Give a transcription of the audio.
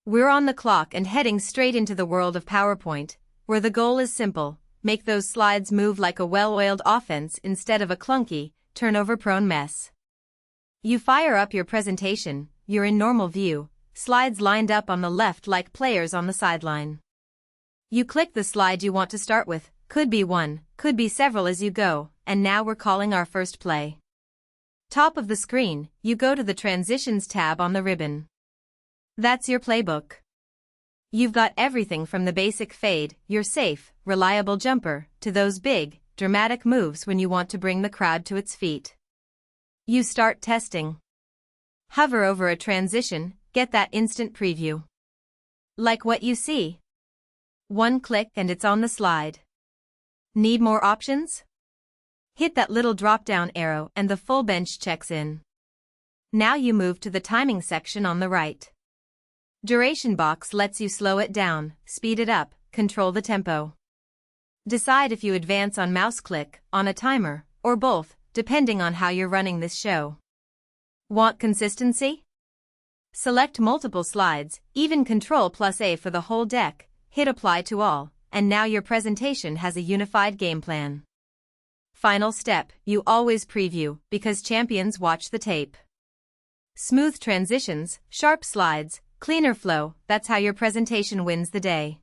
We're on the clock and heading straight into the world of PowerPoint, where the goal is simple: make those slides move like a well-oiled offense instead of a clunky, turnover-prone mess. You fire up your presentation, you're in normal view, slides lined up on the left like players on the sideline. You click the slide you want to start with, could be one, could be several as you go, and now we're calling our first play. Top of the screen, you go to the Transitions tab on the ribbon. That's your playbook. You've got everything from the basic fade, your safe, reliable jumper, to those big, dramatic moves when you want to bring the crowd to its feet. You start testing. Hover over a transition, get that instant preview. Like what you see? One click and it's on the slide. Need more options? Hit that little drop-down arrow and the full bench checks in. Now you move to the timing section on the right. Duration box lets you slow it down, speed it up, control the tempo. Decide if you advance on mouse click, on a timer, or both, depending on how you're running this show. Want consistency? Select multiple slides, even Ctrl+A for the whole deck, hit apply to all, and now your presentation has a unified game plan. Final step, you always preview, because champions watch the tape. Smooth transitions, sharp slides, cleaner flow, that's how your presentation wins the day.